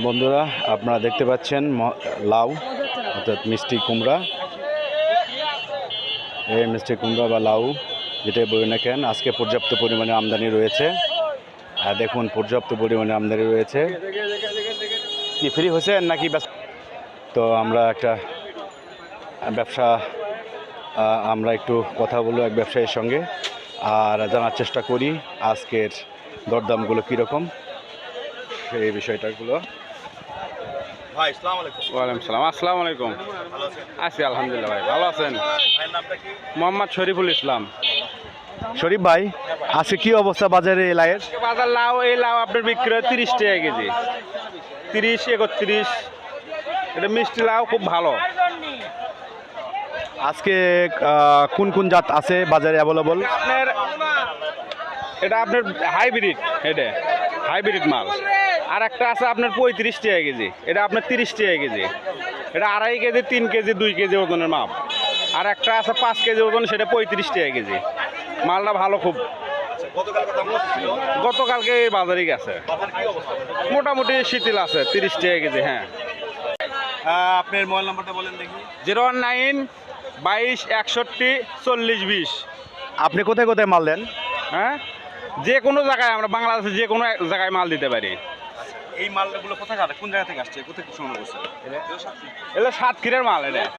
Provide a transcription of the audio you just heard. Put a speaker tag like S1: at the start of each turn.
S1: বন্ধুরা আপনারা দেখতে পাচ্ছেন লাউ অর্থাৎ মিষ্টি কুমড়া। এই মিষ্টি কুমড়া বা লাউ যেটাই বলি না কেন, আজকে পর্যাপ্ত পরিমাণে আমদানি রয়েছে। আর দেখুন পর্যাপ্ত পরিমাণে আমদানি রয়েছে। কি ফ্রি হয়েছেন নাকি? তো আমরা একটা ব্যবসা আমরা একটু কথা বলবো এক ব্যবসায়ীর সঙ্গে আর জানার চেষ্টা করি আজকের দরদামগুলো কীরকম সেই বিষয়টাগুলো। ভাই আসসালামু আলাইকুম।
S2: ওয়ালাইকুম সালাম। আসসালামু আলাইকুম। আছি আলহামদুলিল্লাহ। ভাই ভালো আছেন? মোহাম্মদ শরীফুল ইসলাম।
S1: শরীফ ভাই, আজকে কি অবস্থা বাজারে লাউয়ের?
S2: বাজার লাউ, এই লাউ আপনার বিক্রি হয় 30 টাকা কেজি, 30-31। এটা মিষ্টি লাউ, খুব ভালো।
S1: আজকে কোন কোন জাত আছে বাজারে অ্যাভেলেবল?
S2: এটা আপনার হাইব্রিড, এটা হাইব্রিড মাল। আর একটা আছে আপনার 35 টাকা কেজি, এটা আপনার 30 টাকা কেজি। এটা 2.5 কেজি, 3 কেজি, 2 কেজি ওজনের মাপ। আর একটা আছে 5 কেজি ওজন, সেটা 35 টাকা কেজি। মালটা ভালো খুব। গতকালকে এই বাজারে গেছে, মোটামুটি শিথিল আছে, 30 টাকা কেজি। হ্যাঁ,
S1: আপনার মোবাইল নাম্বারটা বলেন দেখি।
S2: 019-22-61-40-20।
S1: আপনি কোথায় কোথায় মাল দেন?
S2: হ্যাঁ, যে কোনো জায়গায়, আমরা বাংলাদেশে যে কোনো জায়গায় মাল দিতে পারি।
S1: এই মালগুলো কোথায়, কোন জায়গা থেকে আসছে, কোথায় সংগ্রহ করছে?
S2: এটা সাতক্ষীরার মাল। এটা